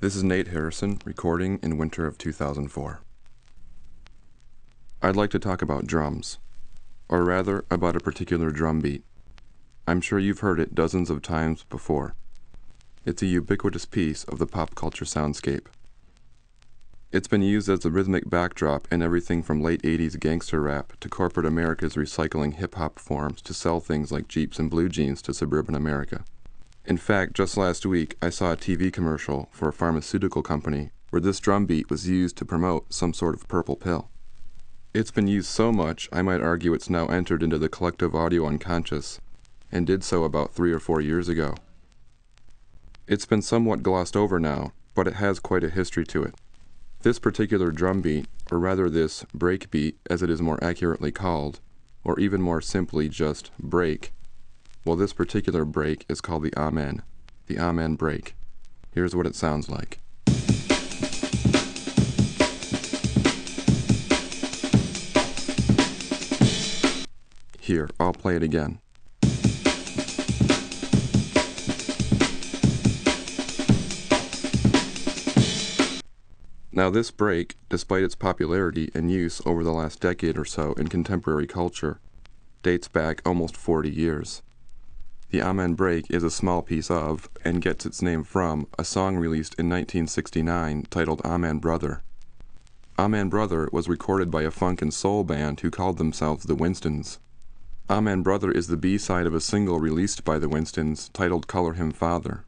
This is Nate Harrison, recording in winter of 2004. I'd like to talk about drums, or rather, about a particular drum beat. I'm sure you've heard it dozens of times before. It's a ubiquitous piece of the pop culture soundscape. It's been used as a rhythmic backdrop in everything from late 80s gangster rap to corporate America's recycling hip-hop forms to sell things like Jeeps and blue jeans to suburban America. In fact, just last week, I saw a TV commercial for a pharmaceutical company where this drum beat was used to promote some sort of purple pill. It's been used so much, I might argue it's now entered into the collective audio unconscious, and did so about 3 or 4 years ago. It's been somewhat glossed over now, but it has quite a history to it. This particular drum beat, or rather this break beat as it is more accurately called, or even more simply just break, well, this particular break is called the Amen break. Here's what it sounds like. Here, I'll play it again. Now this break, despite its popularity and use over the last decade or so in contemporary culture, dates back almost 40 years. The Amen break is a small piece of, and gets its name from, a song released in 1969 titled Amen Brother. Amen Brother was recorded by a funk and soul band who called themselves the Winstons. Amen Brother is the B-side of a single released by the Winstons titled Color Him Father.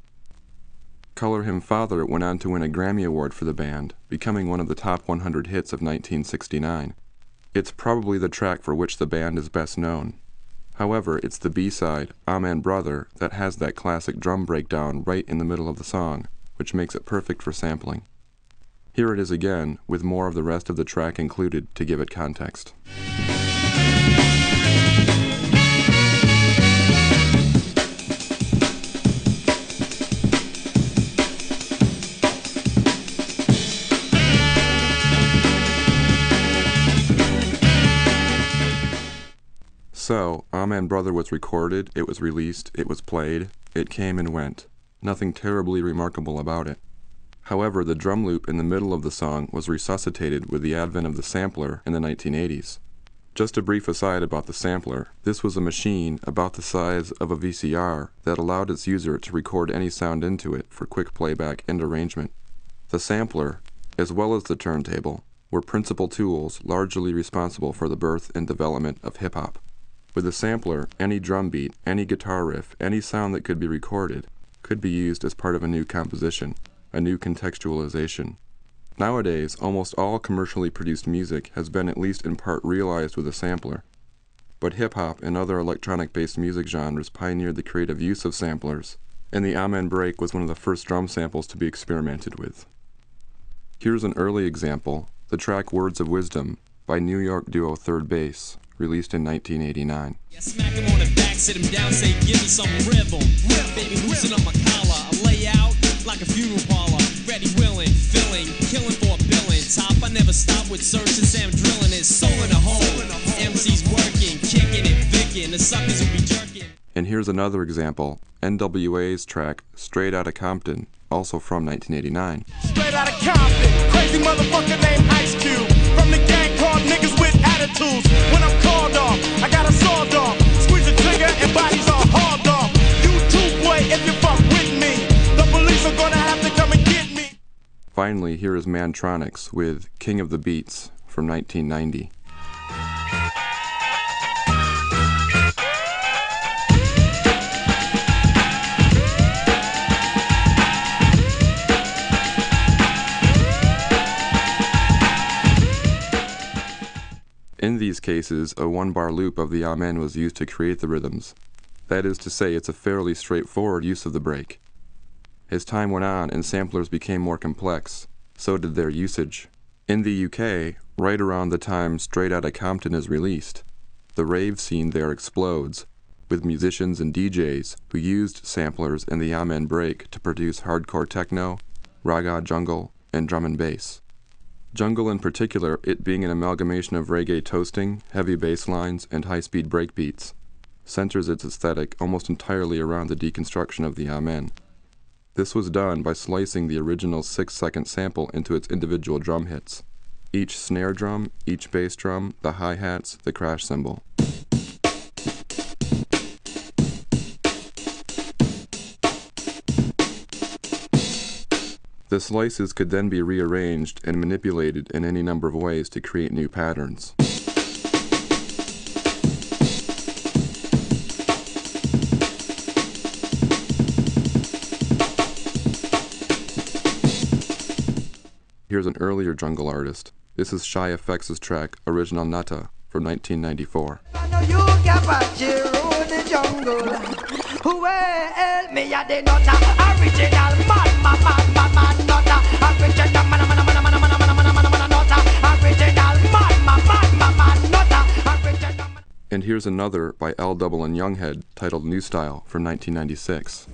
Color Him Father went on to win a Grammy Award for the band, becoming one of the top 100 hits of 1969. It's probably the track for which the band is best known. However, it's the B-side, Amen Brother, that has that classic drum breakdown right in the middle of the song, which makes it perfect for sampling. Here it is again, with more of the rest of the track included to give it context. So, Amen Brother was recorded, it was released, it was played, it came and went. Nothing terribly remarkable about it. However, the drum loop in the middle of the song was resuscitated with the advent of the sampler in the 1980s. Just a brief aside about the sampler, this was a machine about the size of a VCR that allowed its user to record any sound into it for quick playback and arrangement. The sampler, as well as the turntable, were principal tools largely responsible for the birth and development of hip-hop. With a sampler, any drum beat, any guitar riff, any sound that could be recorded, could be used as part of a new composition, a new contextualization. Nowadays, almost all commercially produced music has been at least in part realized with a sampler. But hip-hop and other electronic-based music genres pioneered the creative use of samplers, and the Amen break was one of the first drum samples to be experimented with. Here's an early example, the track Words of Wisdom by New York duo Third Bass, released in 1989. Yeah, smack him on the back, sit him down, say, give me some rhythm. Baby, loosen up my collar. I lay out like a funeral parlor. Ready, willing, filling, killing for a billing. Top, I never stop with searching, Sam drilling his soul in a hole. MC's working, kicking it, vicking. The suckers will be jerking. And here's another example, NWA's track Straight Outta Compton, also from 1989. Straight out of Compton, crazy motherfucker named Ice Cube. From the gang called niggas with attitudes. When I'm called off, I got a sawed off. Squeeze the trigger and bodies are hauled off. You too, boy, if you fuck with me, the police are gonna have to come and get me. Finally, here is Mantronix with King of the Beats from 1990. In these cases, a one-bar loop of the Amen was used to create the rhythms. That is to say, it's a fairly straightforward use of the break. As time went on and samplers became more complex, so did their usage. In the UK, right around the time Straight Outta Compton is released, the rave scene there explodes, with musicians and DJs who used samplers and the Amen break to produce hardcore techno, raga jungle, and drum and bass. Jungle in particular, it being an amalgamation of reggae toasting, heavy bass lines, and high-speed breakbeats, centers its aesthetic almost entirely around the deconstruction of the Amen. This was done by slicing the original 6-second sample into its individual drum hits. Each snare drum, each bass drum, the hi-hats, the crash cymbal. The slices could then be rearranged and manipulated in any number of ways to create new patterns. Here's an earlier jungle artist. This is Shy FX's track, Original Nata, from 1994. And here's another by L Double and Younghead, titled New Style, from 1996.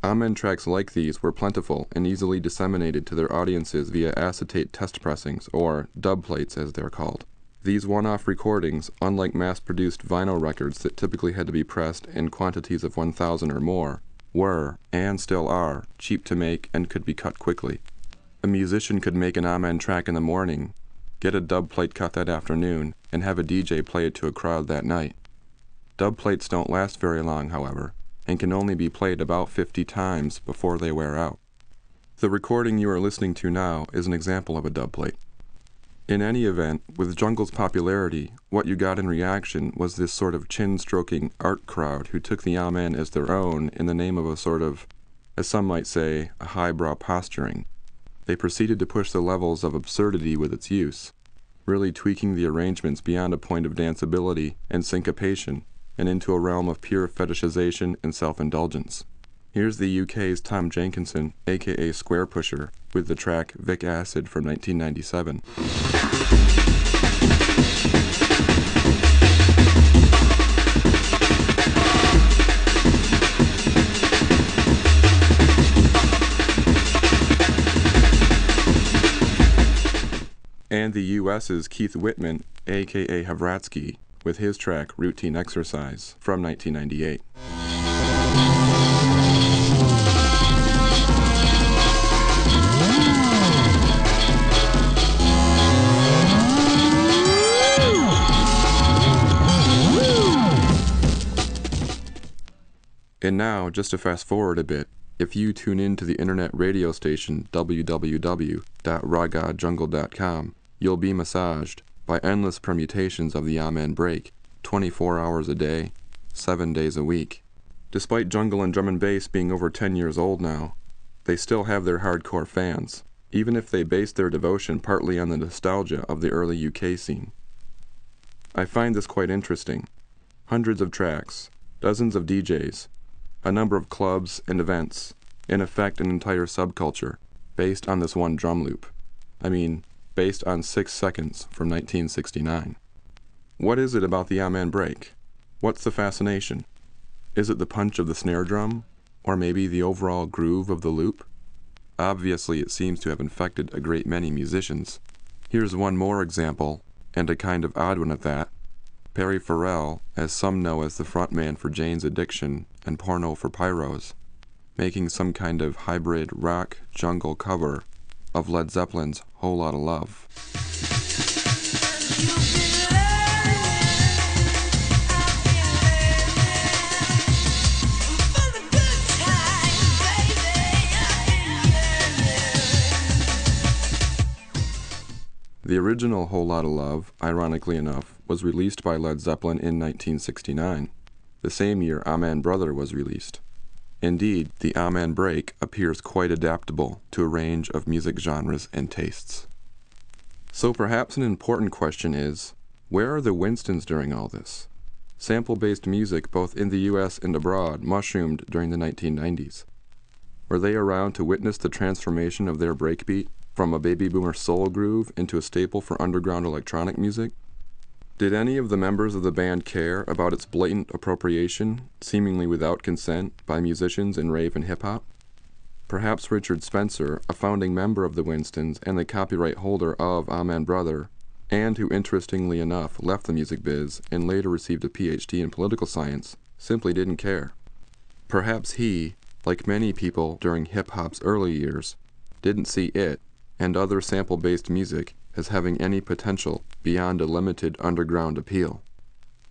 Amen tracks like these were plentiful and easily disseminated to their audiences via acetate test pressings, or dub plates as they're called. These one-off recordings, unlike mass-produced vinyl records that typically had to be pressed in quantities of 1,000 or more, were, and still are, cheap to make and could be cut quickly. A musician could make an Amen track in the morning, get a dub plate cut that afternoon, and have a DJ play it to a crowd that night. Dub plates don't last very long, however, and can only be played about 50 times before they wear out. The recording you are listening to now is an example of a dub plate. In any event, with jungle's popularity, what you got in reaction was this sort of chin-stroking art crowd who took the Amen as their own in the name of a sort of, as some might say, a highbrow posturing. They proceeded to push the levels of absurdity with its use, really tweaking the arrangements beyond a point of danceability and syncopation, and into a realm of pure fetishization and self-indulgence. Here's the UK's Tom Jenkinson, aka Square Pusher, with the track Vic Acid from 1997. And the US's Keith Whitman, aka Havratsky, with his track Routine Exercise from 1998. And now, just to fast forward a bit, if you tune in to the internet radio station www.ragadjungle.com, you'll be massaged by endless permutations of the Amen break, 24 hours a day, 7 days a week. Despite jungle and drum and bass being over 10 years old now, they still have their hardcore fans, even if they base their devotion partly on the nostalgia of the early UK scene. I find this quite interesting. Hundreds of tracks, dozens of DJs, a number of clubs and events, in effect an entire subculture, based on this one drum loop. I mean, based on 6 seconds from 1969. What is it about the Amen break? What's the fascination? Is it the punch of the snare drum? Or maybe the overall groove of the loop? Obviously it seems to have infected a great many musicians. Here's one more example, and a kind of odd one at that. Perry Farrell, as some know as the frontman for Jane's Addiction and Porno for Pyros, making some kind of hybrid rock jungle cover of Led Zeppelin's Whole Lotta Love. The original Whole Lotta Love, ironically enough, was released by Led Zeppelin in 1969, the same year Amen Brother was released. Indeed, the Amen break appears quite adaptable to a range of music genres and tastes. So perhaps an important question is, where are the Winstons during all this? Sample-based music both in the US and abroad mushroomed during the 1990s. Were they around to witness the transformation of their breakbeat from a baby boomer soul groove into a staple for underground electronic music? Did any of the members of the band care about its blatant appropriation, seemingly without consent, by musicians in rave and hip-hop? Perhaps Richard Spencer, a founding member of the Winstons and the copyright holder of Amen Brother, and who interestingly enough left the music biz and later received a PhD in political science, simply didn't care. Perhaps he, like many people during hip-hop's early years, didn't see it and other sample-based music as having any potential beyond a limited underground appeal.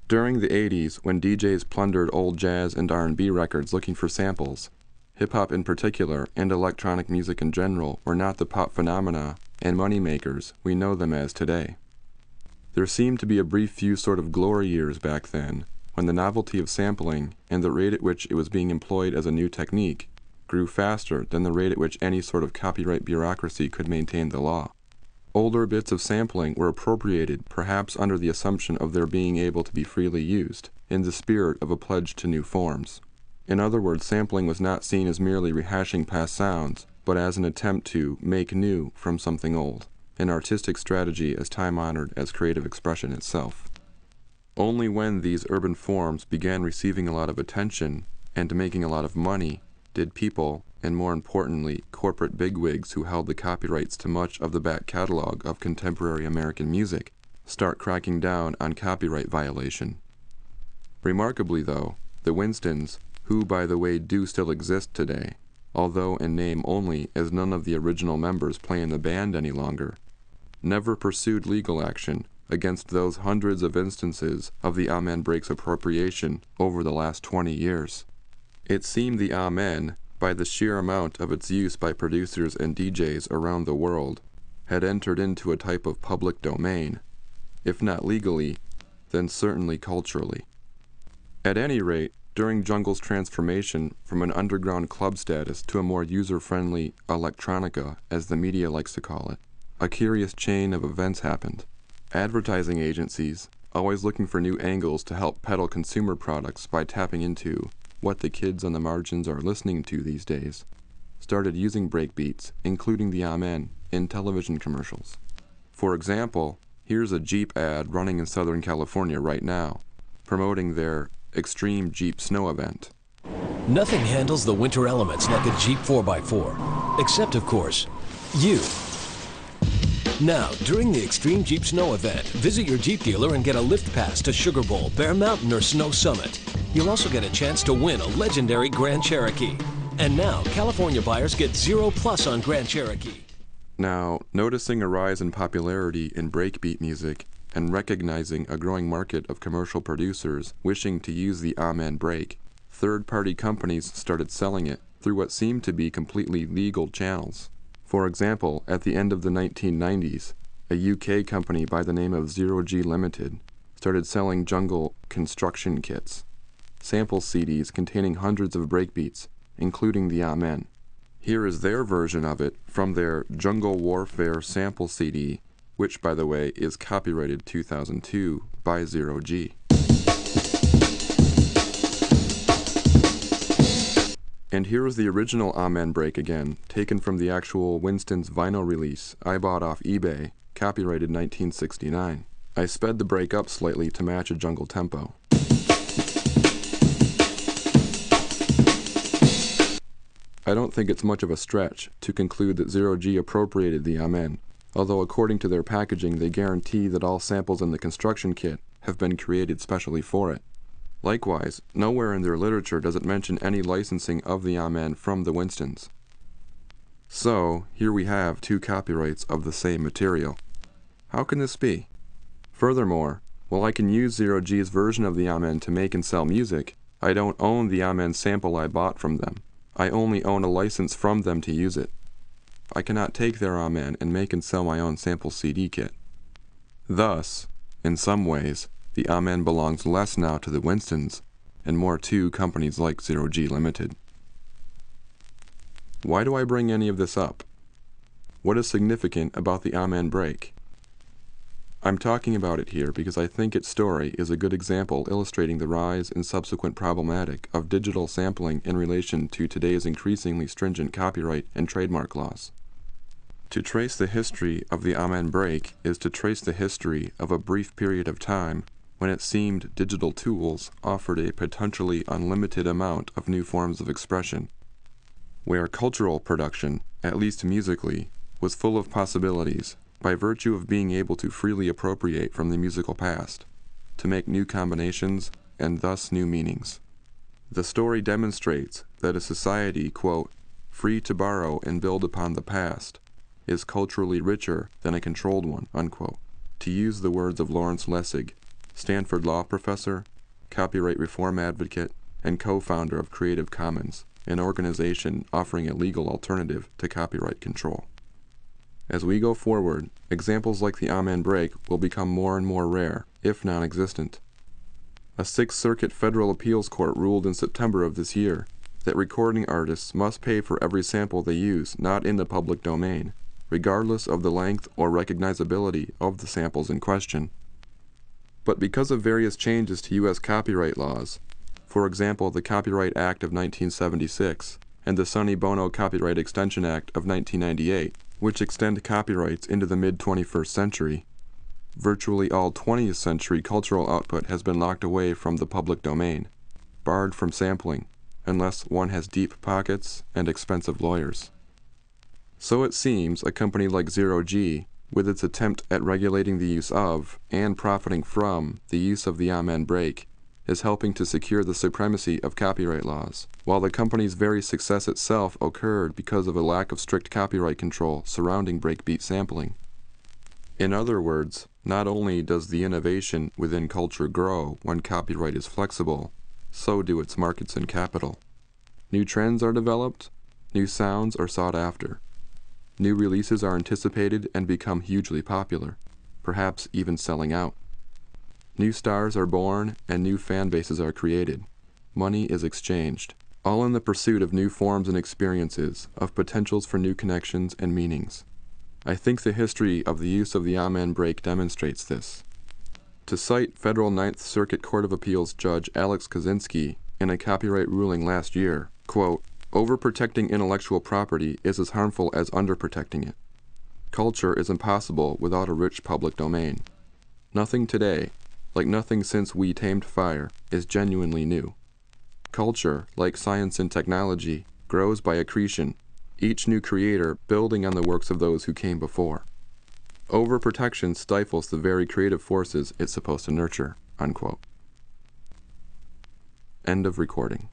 During the 80s, when DJs plundered old jazz and R&B records looking for samples, hip-hop in particular and electronic music in general were not the pop phenomena and moneymakers we know them as today. There seemed to be a brief few sort of glory years back then, when the novelty of sampling and the rate at which it was being employed as a new technique grew faster than the rate at which any sort of copyright bureaucracy could maintain the law. Older bits of sampling were appropriated perhaps under the assumption of their being able to be freely used, in the spirit of a pledge to new forms. In other words, sampling was not seen as merely rehashing past sounds, but as an attempt to make new from something old, an artistic strategy as time-honored as creative expression itself. Only when these urban forms began receiving a lot of attention and making a lot of money did people, and more importantly, corporate bigwigs who held the copyrights to much of the back catalog of contemporary American music, start cracking down on copyright violation. Remarkably, though, the Winstons, who by the way do still exist today, although in name only as none of the original members play in the band any longer, never pursued legal action against those hundreds of instances of the Amen break's appropriation over the last 20 years. It seemed the Amen, by the sheer amount of its use by producers and DJs around the world, had entered into a type of public domain, if not legally, then certainly culturally. At any rate, during Jungle's transformation from an underground club status to a more user-friendly electronica, as the media likes to call it, a curious chain of events happened. Advertising agencies, always looking for new angles to help peddle consumer products by tapping into what the kids on the margins are listening to these days, started using breakbeats, including the Amen, in television commercials. For example, here's a Jeep ad running in Southern California right now, promoting their Extreme Jeep Snow event. Nothing handles the winter elements like a Jeep 4x4, except of course, you. Now, during the Extreme Jeep Snow event, visit your Jeep dealer and get a lift pass to Sugar Bowl, Bear Mountain, or Snow Summit. You'll also get a chance to win a legendary Grand Cherokee. And now, California buyers get 0+ on Grand Cherokee. Now, noticing a rise in popularity in breakbeat music and recognizing a growing market of commercial producers wishing to use the Amen break, third-party companies started selling it through what seemed to be completely legal channels. For example, at the end of the 1990s, a UK company by the name of 0G Limited started selling Jungle construction kits, sample CDs containing hundreds of breakbeats, including the Amen. Here is their version of it from their Jungle Warfare sample CD, which, by the way, is copyrighted 2002 by 0G. And here is the original Amen break again, taken from the actual Winston's vinyl release I bought off eBay, copyrighted 1969. I sped the break up slightly to match a jungle tempo. I don't think it's much of a stretch to conclude that 0G appropriated the Amen, although according to their packaging they guarantee that all samples in the construction kit have been created specially for it. Likewise, nowhere in their literature does it mention any licensing of the Amen from the Winstons. So, here we have two copyrights of the same material. How can this be? Furthermore, while I can use 0G's version of the Amen to make and sell music, I don't own the Amen sample I bought from them. I only own a license from them to use it. I cannot take their Amen and make and sell my own sample CD kit. Thus, in some ways, the Amen belongs less now to the Winstons and more to companies like 0G Limited. Why do I bring any of this up? What is significant about the Amen break? I'm talking about it here because I think its story is a good example illustrating the rise and subsequent problematic of digital sampling in relation to today's increasingly stringent copyright and trademark laws. To trace the history of the Amen break is to trace the history of a brief period of time when it seemed digital tools offered a potentially unlimited amount of new forms of expression. where cultural production, at least musically, was full of possibilities by virtue of being able to freely appropriate from the musical past, to make new combinations and thus new meanings. The story demonstrates that a society, quote, free to borrow and build upon the past, is culturally richer than a controlled one, unquote. To use the words of Lawrence Lessig, Stanford law professor, copyright reform advocate, and co-founder of Creative Commons, an organization offering a legal alternative to copyright control. As we go forward, examples like the Amen break will become more and more rare, if non-existent. A Sixth Circuit Federal Appeals Court ruled in September of this year that recording artists must pay for every sample they use not in the public domain, regardless of the length or recognizability of the samples in question. But because of various changes to U.S. copyright laws, for example the Copyright Act of 1976 and the Sonny Bono Copyright Extension Act of 1998, which extend copyrights into the mid-21st century, virtually all 20th century cultural output has been locked away from the public domain, barred from sampling, unless one has deep pockets and expensive lawyers. So it seems a company like Zero G, with its attempt at regulating the use of, and profiting from, the use of the Amen break, is helping to secure the supremacy of copyright laws, while the company's very success itself occurred because of a lack of strict copyright control surrounding breakbeat sampling. In other words, not only does the innovation within culture grow when copyright is flexible, so do its markets and capital. New trends are developed, new sounds are sought after. New releases are anticipated and become hugely popular, perhaps even selling out. New stars are born and new fan bases are created. Money is exchanged, all in the pursuit of new forms and experiences, of potentials for new connections and meanings. I think the history of the use of the Amen break demonstrates this. To cite Federal Ninth Circuit Court of Appeals Judge Alex Kaczynski in a copyright ruling last year, quote, overprotecting intellectual property is as harmful as underprotecting it. Culture is impossible without a rich public domain. Nothing today, like nothing since we tamed fire, is genuinely new. Culture, like science and technology, grows by accretion, each new creator building on the works of those who came before. Overprotection stifles the very creative forces it's supposed to nurture, unquote. End of recording.